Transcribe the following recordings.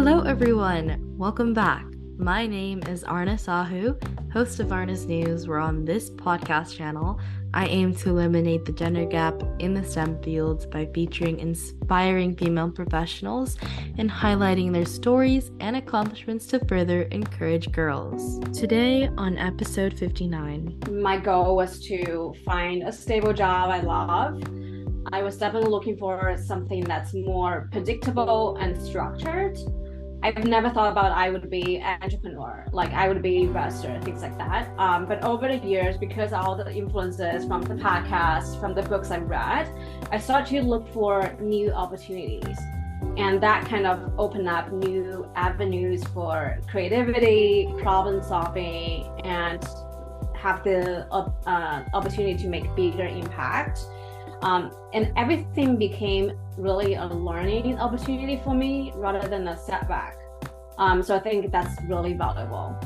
Hello, everyone. Welcome back. My name is Arna Sahu, host of Arna's News, where on this podcast channel, I aim to eliminate the gender gap in the STEM fields by featuring inspiring female professionals and highlighting their stories and accomplishments to further encourage girls. Today, on episode 59, my goal was to find a stable job I love. I was definitely looking for something that's more predictable and structured. I've never thought about I would be an entrepreneur, like I would be an investor, things like that. But over the years, because all the influences from the podcast, from the books I read, I started to look for new opportunities. And that kind of opened up new avenues for creativity, problem solving, and have the opportunity to make bigger impact. And everything became really a learning opportunity for me rather than a setback. So I think that's really valuable.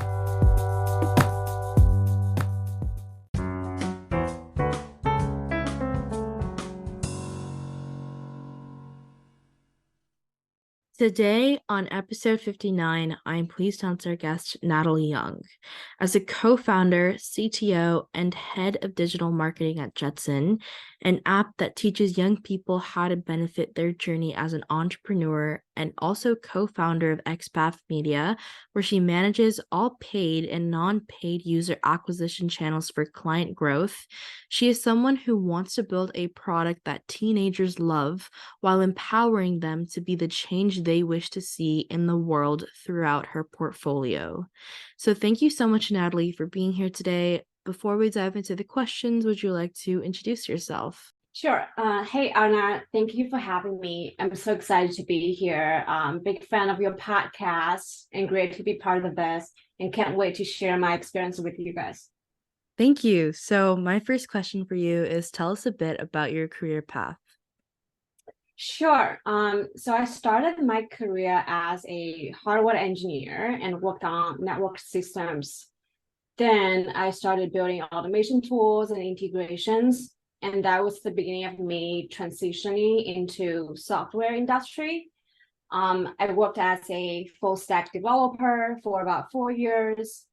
Today, on episode 59, I'm pleased to announce our guest, Natalie Young. As a co-founder, CTO, and head of digital marketing at Jetson, an app that teaches young people how to benefit their journey as an entrepreneur, and also co-founder of XPath Media, where she manages all paid and non-paid user acquisition channels for client growth. She is someone who wants to build a product that teenagers love while empowering them to be the change they wish to see in the world throughout her portfolio. So thank you so much, Natalie, for being here today. Before we dive into the questions, would you like to introduce yourself? Sure. Hey, Anna, thank you for having me. I'm so excited to be here. Big fan of your podcast and great to be part of this, and can't wait to share my experience with you guys. Thank you. So my first question for you is, tell us a bit about your career path. Sure. So I started my career as a hardware engineer and worked on network systems. Then I started building automation tools and integrations, and that was the beginning of me transitioning into software industry. I worked as a full stack developer for about 4 years.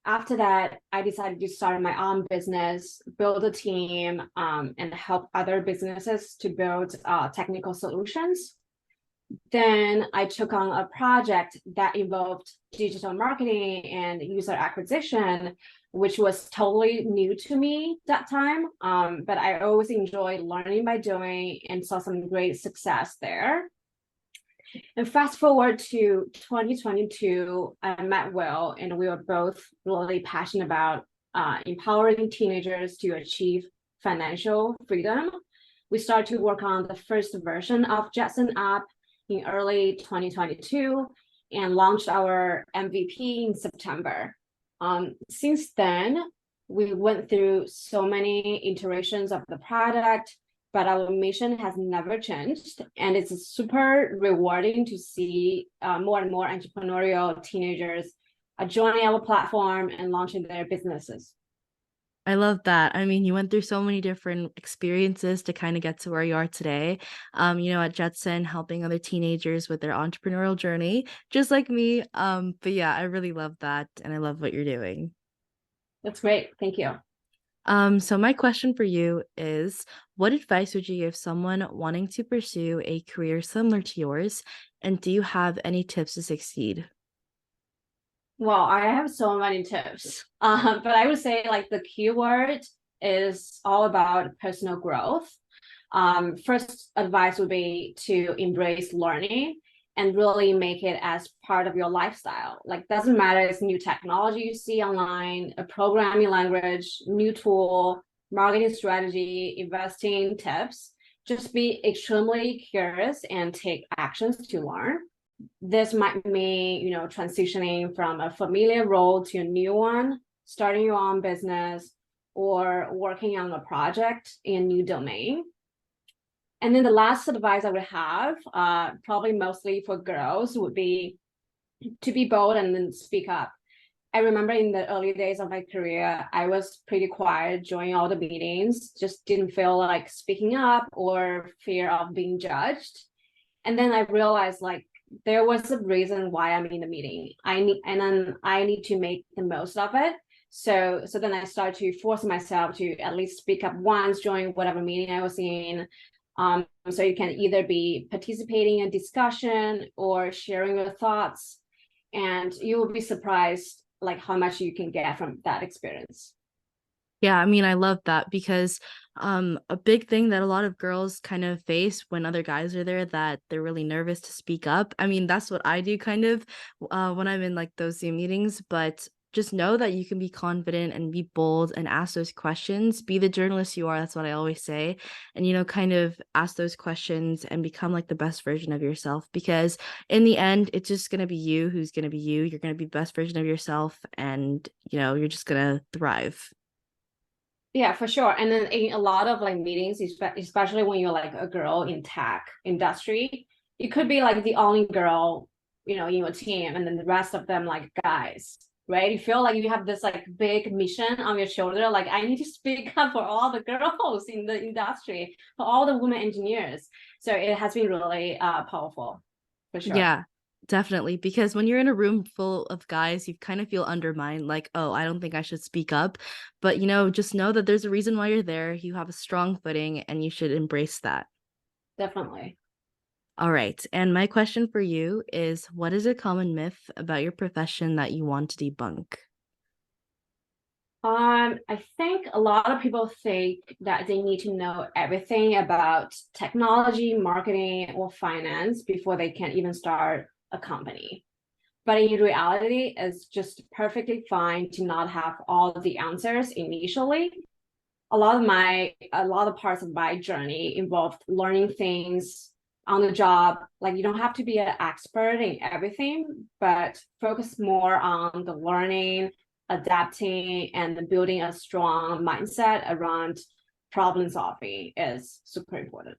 After that, I decided to start my own business, build a team, and help other businesses to build technical solutions. Then I took on a project that involved digital marketing and user acquisition, which was totally new to me that time. But I always enjoyed learning by doing and saw some great success there. And fast forward to 2022, I met Will, and we were both really passionate about empowering teenagers to achieve financial freedom. We started to work on the first version of Jetson app in early 2022 and launched our MVP in September. Since then, we went through so many iterations of the product, but our mission has never changed. And it's super rewarding to see more and more entrepreneurial teenagers joining our platform and launching their businesses. I love that. I mean, you went through so many different experiences to kind of get to where you are today. At Jetson, helping other teenagers with their entrepreneurial journey, just like me. But yeah, I really love that, and I love what you're doing. That's great. Thank you. So my question for you is, what advice would you give someone wanting to pursue a career similar to yours? And do you have any tips to succeed? Well, I have so many tips, but I would say like the keyword is all about personal growth. First advice would be to embrace learning and really make it as part of your lifestyle. Like, doesn't matter, it's new technology you see online, a programming language, new tool, marketing strategy, investing tips. Just be extremely curious and take actions to learn. This might mean, transitioning from a familiar role to a new one, starting your own business, or working on a project in a new domain. And then the last advice I would have, probably mostly for girls, would be to be bold and then speak up. I remember in the early days of my career, I was pretty quiet, joining all the meetings, just didn't feel like speaking up or fear of being judged. And then I realized, like, there was a reason why I'm in the meeting. I need to make the most of it. So then I started to force myself to at least speak up once during whatever meeting I was in. So you can either be participating in discussion or sharing your thoughts, and you will be surprised like how much you can get from that experience. Yeah, I mean, I love that because a big thing that a lot of girls kind of face when other guys are there that they're really nervous to speak up. I mean, that's what I do kind of when I'm in like those Zoom meetings, but just know that you can be confident and be bold and ask those questions. Be the journalist you are. That's what I always say. And, kind of ask those questions and become like the best version of yourself because in the end, it's just going to be you who's going to be you. You're going to be the best version of yourself and, you're just going to thrive. Yeah, for sure. And then in a lot of like meetings, especially when you're like a girl in tech industry, you could be like the only girl, in your team, and then the rest of them like guys, right? You feel like you have this like big mission on your shoulder. Like I need to speak up for all the girls in the industry, for all the women engineers. So it has been really powerful, for sure. Yeah, definitely. Because when you're in a room full of guys, you kind of feel undermined, like, oh, I don't think I should speak up. But, just know that there's a reason why you're there. You have a strong footing and you should embrace that. Definitely. All right. And my question for you is what is a common myth about your profession that you want to debunk? I think a lot of people think that they need to know everything about technology, marketing, or finance before they can even start a company. But in reality, it's just perfectly fine to not have all of the answers initially. A lot of parts of my journey involved learning things on the job. Like you don't have to be an expert in everything, but focus more on the learning, adapting, and building a strong mindset around problem solving is super important.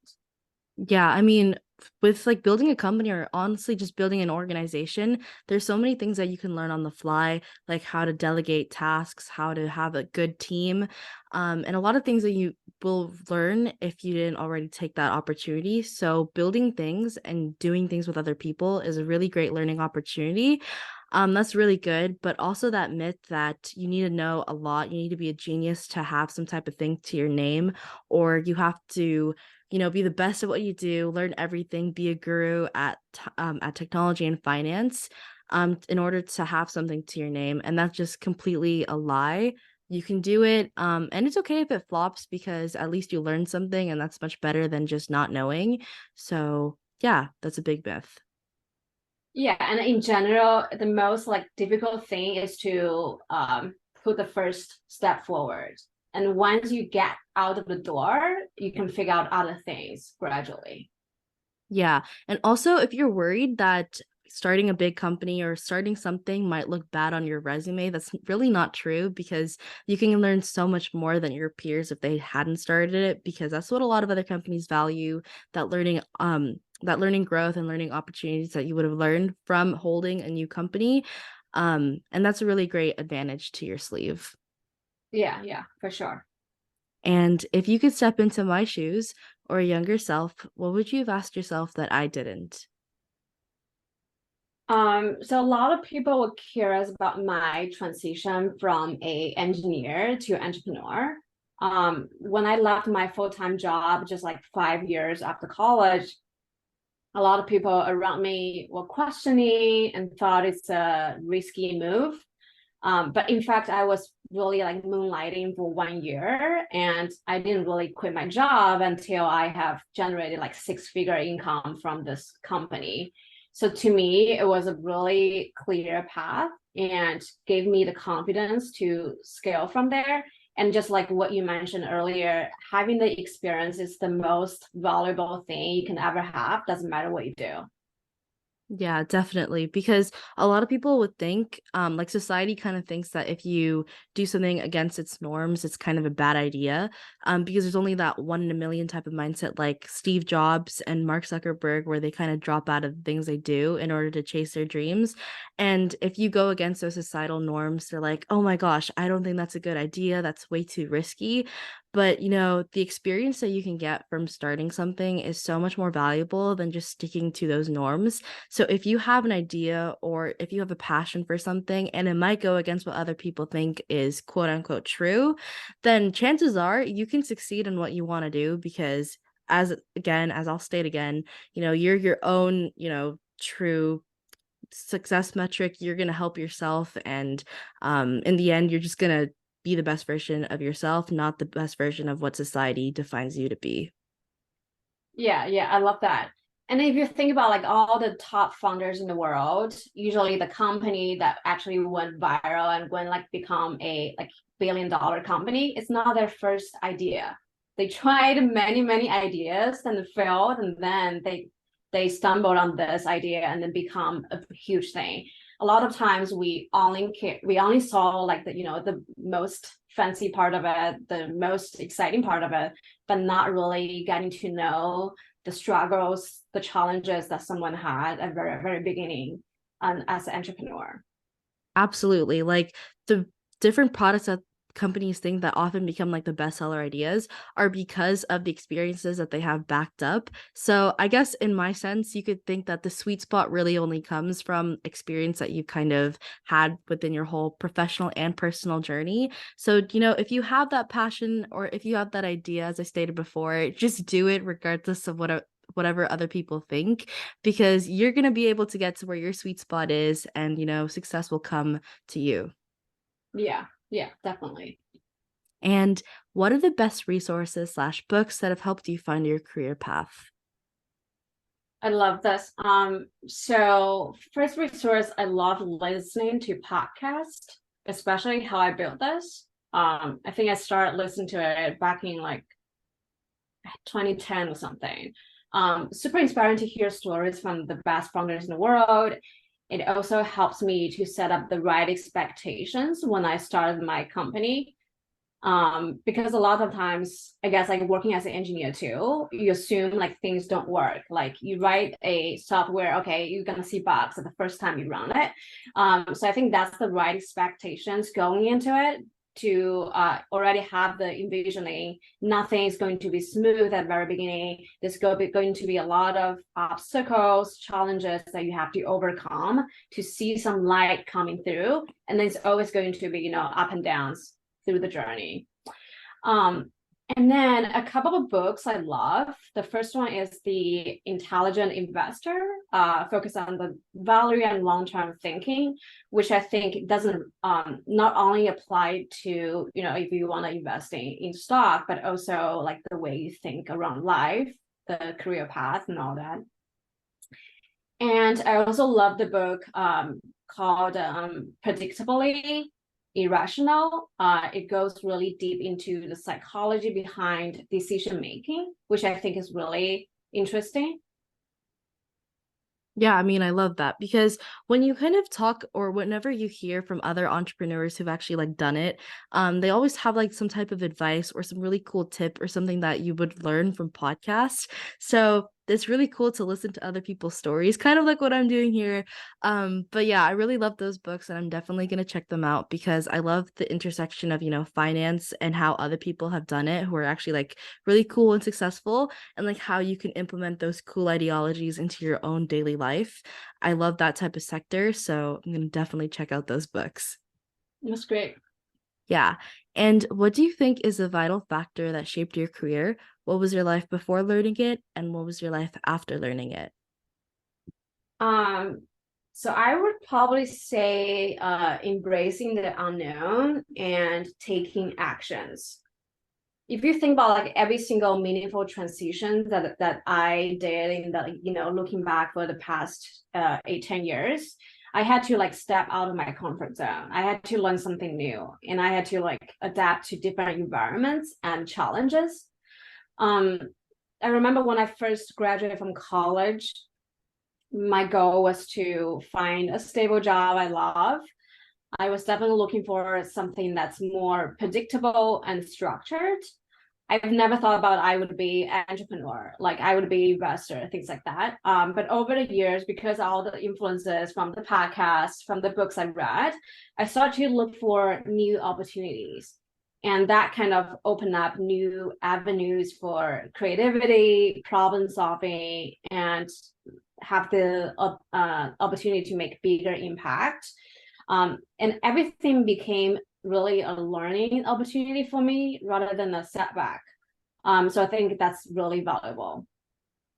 Yeah, I mean, with like building a company or honestly just building an organization, there's so many things that you can learn on the fly, like how to delegate tasks, how to have a good team, and a lot of things that you will learn if you didn't already take that opportunity. So building things and doing things with other people is a really great learning opportunity. That's really good, but also that myth that you need to know a lot, you need to be a genius to have some type of thing to your name, or you have to be the best at what you do, learn everything, be a guru at technology and finance, in order to have something to your name. And that's just completely a lie. You can do it, and it's okay if it flops because at least you learn something, and that's much better than just not knowing. So yeah, that's a big myth. Yeah, and in general, the most like difficult thing is to put the first step forward. And once you get out of the door, you can figure out other things gradually. Yeah. And also, if you're worried that starting a big company or starting something might look bad on your resume, that's really not true because you can learn so much more than your peers if they hadn't started it, because that's what a lot of other companies value, that learning growth and learning opportunities that you would have learned from holding a new company. And that's a really great advantage to your sleeve. Yeah, for sure. And if you could step into my shoes or a younger self, what would you have asked yourself that I didn't? So a lot of people were curious about my transition from a engineer to entrepreneur. When I left my full-time job just like 5 years after college, a lot of people around me were questioning and thought it's a risky move. But in fact, I was really like moonlighting for 1 year, and I didn't really quit my job until I have generated like six-figure income from this company. So to me, it was a really clear path and gave me the confidence to scale from there. And just like what you mentioned earlier, having the experience is the most valuable thing you can ever have. Doesn't matter what you do. Yeah, definitely. Because a lot of people would think, like society kind of thinks that if you do something against its norms, it's kind of a bad idea. Because there's only that one in a million type of mindset, like Steve Jobs and Mark Zuckerberg, where they kind of drop out of the things they do in order to chase their dreams. And if you go against those societal norms, they're like, oh my gosh, I don't think that's a good idea. That's way too risky. But, the experience that you can get from starting something is so much more valuable than just sticking to those norms. So if you have an idea or if you have a passion for something and it might go against what other people think is quote unquote true, then chances are you can succeed in what you want to do because as I'll state again, you're your own, true success metric. You're going to help yourself, and in the end you're just going to be the best version of yourself, not the best version of what society defines you to be. Yeah, I love that. And if you think about like all the top founders in the world, usually the company that actually went viral and went like become a like $1 billion company, it's not their first idea. They tried many ideas and failed, and then they stumbled on this idea and then become a huge thing. A lot of times we only saw like the most fancy part of it, the most exciting part of it, but not really getting to know the struggles, the challenges that someone had at very beginning as an entrepreneur. Absolutely. Like the different products that companies think that often become like the bestseller ideas are because of the experiences that they have backed up. So I guess in my sense, you could think that the sweet spot really only comes from experience that you kind of had within your whole professional and personal journey. So, if you have that passion or if you have that idea, as I stated before, just do it regardless of whatever other people think, because you're going to be able to get to where your sweet spot is, and success will come to you. Yeah, definitely. And what are the best resources slash books that have helped you find your career path? I love this. So first resource, I love listening to podcasts, especially How I Built This. I think I started listening to it back in like 2010 or something. Super inspiring to hear stories from the best founders in the world. It also helps me to set up the right expectations when I started my company. Because a lot of times, I guess, like working as an engineer too, you assume like things don't work. Like you write a software, okay, you're gonna see bugs at the first time you run it. So I think that's the right expectations going into it, to already have the envisioning. Nothing is going to be smooth at the very beginning. There's going to be a lot of obstacles, challenges that you have to overcome to see some light coming through. And then it's always going to be, up and downs through the journey. And then a couple of books I love. The first one is The Intelligent Investor, focused on the value and long-term thinking, which I think doesn't not only apply to, if you want to invest in stock, but also like the way you think around life, the career path and all that. And I also love the book called Predictably Irrational. It goes really deep into the psychology behind decision making, which I think is really interesting. Yeah, I mean, I love that because when you kind of talk or whenever you hear from other entrepreneurs who've actually like done it, they always have like some type of advice or some really cool tip or something that you would learn from podcasts. So it's really cool to listen to other people's stories, kind of like what I'm doing here. But yeah, I really love those books and I'm definitely gonna check them out because I love the intersection of, finance and how other people have done it who are actually like really cool and successful, and like how you can implement those cool ideologies into your own daily life. I love that type of sector, so I'm going to definitely check out those books. That's great. Yeah. And what do you think is a vital factor that shaped your career? What was your life before learning it, and what was your life after learning it? So I would probably say embracing the unknown and taking actions. If you think about like every single meaningful transition that I did in the, looking back for the past 8-10 years, I had to like step out of my comfort zone. I had to learn something new, and I had to like adapt to different environments and challenges. um I remember when I first graduated from college, my goal was to find a stable job I love. I was definitely looking for something that's more predictable and structured. I've never thought about I would be an entrepreneur, like I would be investor, things like that. But over the years, because all the influences from the podcast, from the books I read, I started to look for new opportunities. And that kind of opened up new avenues for creativity, problem solving, and have the opportunity to make bigger impact. And everything became really a learning opportunity for me rather than a setback. So I think that's really valuable.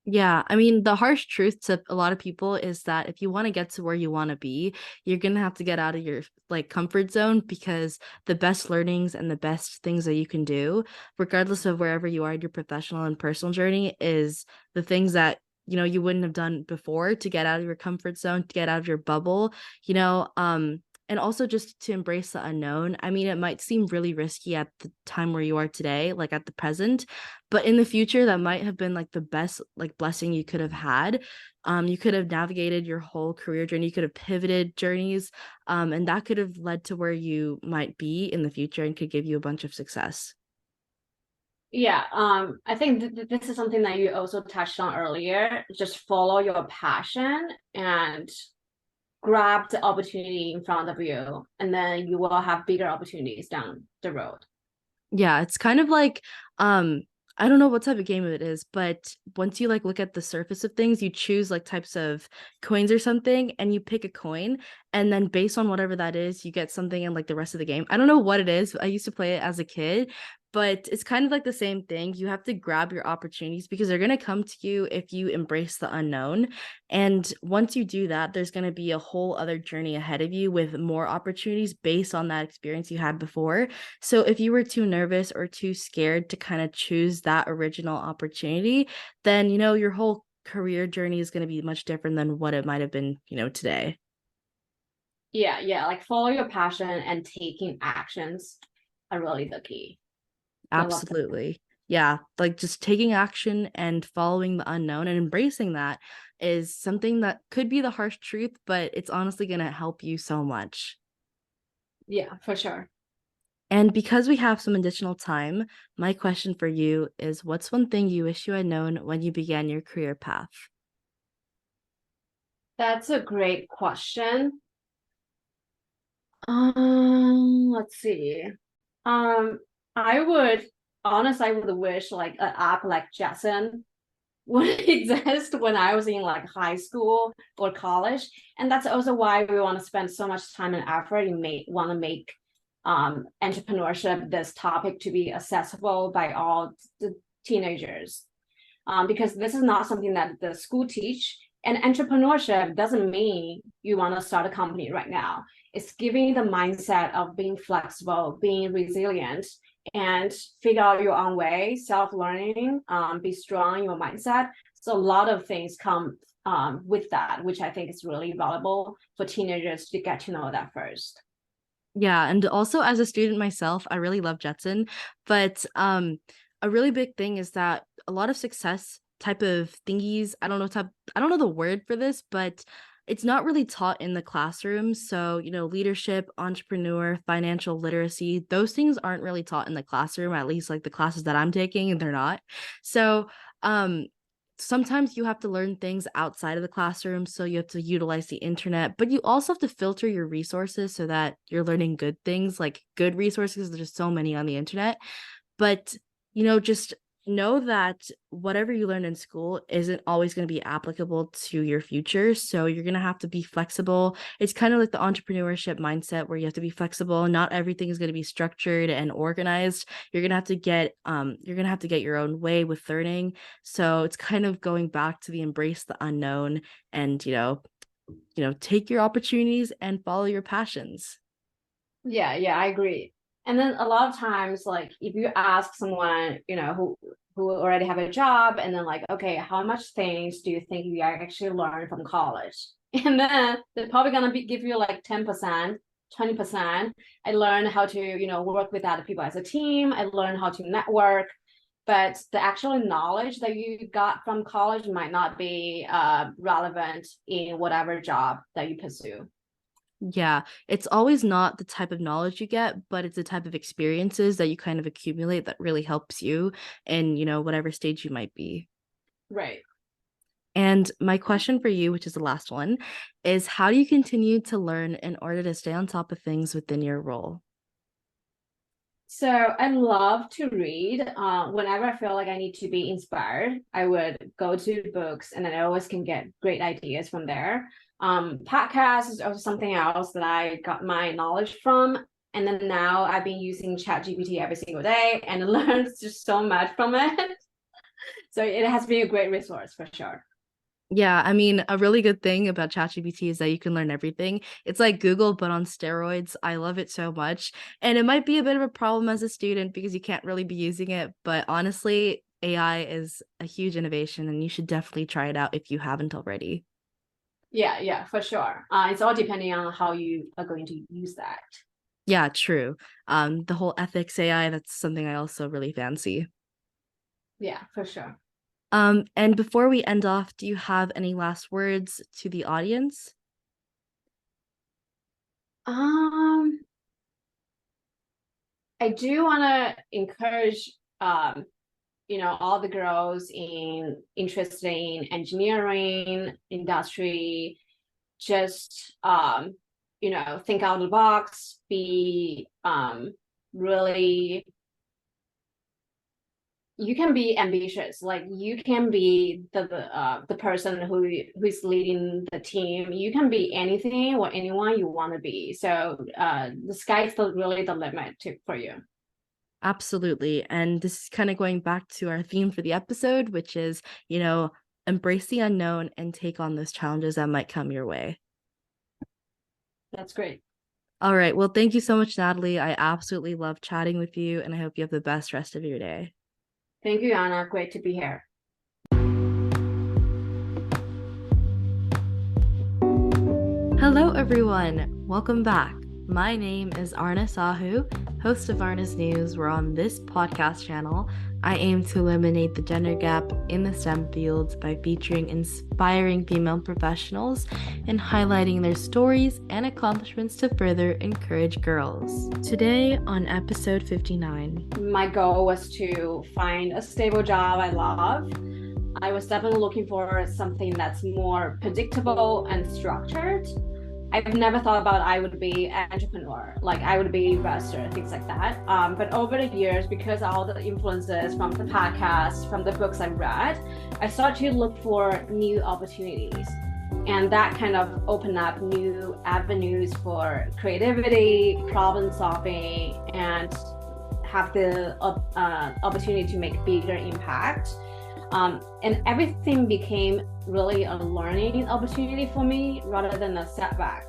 Yeah, I mean, the harsh truth to a lot of people is that if you want to get to where you want to be, you're gonna have to get out of your like comfort zone, because the best learnings and the best things that you can do, regardless of wherever you are in your professional and personal journey, is the things that you wouldn't have done before, to get out of your comfort zone, to get out of your bubble, and also just to embrace the unknown. I mean, it might seem really risky at the time where you are today, like at the present, but in the future that might have been like the best like blessing you could have had. You could have navigated your whole career journey, you could have pivoted journeys, and that could have led to where you might be in the future and could give you a bunch of success. Yeah, I think this is something that you also touched on earlier. Just follow your passion and grab the opportunity in front of you, and then you will have bigger opportunities down the road. Yeah, it's kind of like I don't know what type of game it is, but once you like look at the surface of things, you choose like types of coins or something, and you pick a coin, and then based on whatever that is, you get something in like the rest of the game. I don't know what it is. I used to play it as a kid, but it's kind of like the same thing. You have to grab your opportunities because they're going to come to you if you embrace the unknown. And once you do that, there's going to be a whole other journey ahead of you with more opportunities based on that experience you had before. So if you were too nervous or too scared to kind of choose that original opportunity, then, your whole career journey is going to be much different than what it might have been, today. Yeah, like follow your passion and taking actions are really the key. So I love that. Absolutely. Yeah, like just taking action and following the unknown and embracing that is something that could be the harsh truth, but it's honestly going to help you so much. Yeah, for sure. And because we have some additional time, my question for you is, what's one thing you wish you had known when you began your career path? That's a great question. Let's see. Um, I would I would wish like an app like Jetson would exist when I was in like high school or college. And that's also why we want to spend so much time and effort and want to make entrepreneurship this topic to be accessible by all the teenagers. Because this is not something that the school teach. And entrepreneurship doesn't mean you want to start a company right now. It's giving the mindset of being flexible, being resilient, and figure out your own way, self-learning, be strong in your mindset. So a lot of things come with that, which I think is really valuable for teenagers to get to know that first. Yeah, and also as a student myself, I really love Jetson, but a really big thing is that a lot of success type of thingies, I don't know the word for this, but it's not really taught in the classroom. So, leadership, entrepreneur, financial literacy, those things aren't really taught in the classroom, at least like the classes that I'm taking, and they're not. So, sometimes you have to learn things outside of the classroom, so you have to utilize the internet, but you also have to filter your resources so that you're learning good things, like good resources. There's so many on the internet, but just know that whatever you learn in school isn't always going to be applicable to your future. So you're going to have to be flexible. It's kind of like the entrepreneurship mindset where you have to be flexible. Not everything is going to be structured and organized. You're going to have to get your own way with learning. So it's kind of going back to the embrace the unknown, and take your opportunities and follow your passions. Yeah, I agree. And then a lot of times, like if you ask someone, who already have a job, and then like, okay, how much things do you think you actually learn from college? And then they're probably gonna give you like 10%, 20%. I learned how to, work with other people as a team. I learned how to network, but the actual knowledge that you got from college might not be relevant in whatever job that you pursue. Yeah, it's always not the type of knowledge you get, but it's the type of experiences that you kind of accumulate that really helps you in, whatever stage you might be. Right. And my question for you, which is the last one, is how do you continue to learn in order to stay on top of things within your role? So I love to read. Whenever I feel like I need to be inspired, I would go to books, and then I always can get great ideas from there. Podcasts is also something else that I got my knowledge from. And then now I've been using ChatGPT every single day and learned just so much from it. So it has been a great resource for sure. Yeah, I mean, a really good thing about ChatGPT is that you can learn everything. It's like Google, but on steroids. I love it so much. And it might be a bit of a problem as a student because you can't really be using it. But honestly, AI is a huge innovation and you should definitely try it out if you haven't already. Yeah, for sure. It's all depending on how you are going to use that. Yeah, true. The whole ethics AI, that's something I also really fancy. Yeah, for sure. And before we end off, do you have any last words to the audience? Um, I do want to encourage all the girls interested in engineering industry, just think out of the box, be really, you can be ambitious, like you can be the person who's leading the team. You can be anything or anyone you want to be. So the sky's really the limit for you. Absolutely. And this is kind of going back to our theme for the episode, which is, embrace the unknown and take on those challenges that might come your way. That's great. All right. Well, thank you so much, Natalie. I absolutely love chatting with you, and I hope you have the best rest of your day. Thank you, Anna. Great to be here. Hello, everyone. Welcome back. My name is Arna Sahu, host of Arna's News, where on this podcast channel, I aim to eliminate the gender gap in the STEM fields by featuring inspiring female professionals and highlighting their stories and accomplishments to further encourage girls. Today, on episode 59, my goal was to find a stable job I love. I was definitely looking for something that's more predictable and structured. I've never thought about I would be an entrepreneur, like I would be an investor, things like that. But over the years, because all the influences from the podcast, from the books I read, I started to look for new opportunities. And that kind of opened up new avenues for creativity, problem solving, and have the opportunity to make bigger impact. And everything became really a learning opportunity for me rather than a setback.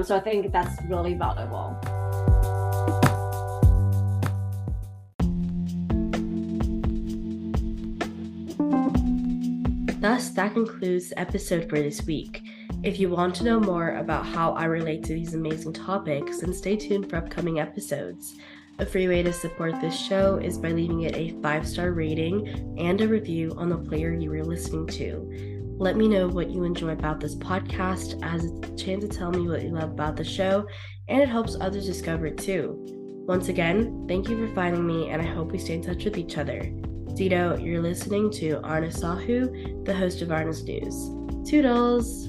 So I think that's really valuable. Thus, that concludes the episode for this week. If you want to know more about how I relate to these amazing topics, then stay tuned for upcoming episodes. A free way to support this show is by leaving it a 5-star rating and a review on the player you are listening to. Let me know what you enjoy about this podcast, as it's a chance to tell me what you love about the show, and it helps others discover it too. Once again, thank you for finding me, and I hope we stay in touch with each other. Zito, you're listening to Arna Sahu, the host of Arna's News. Toodles!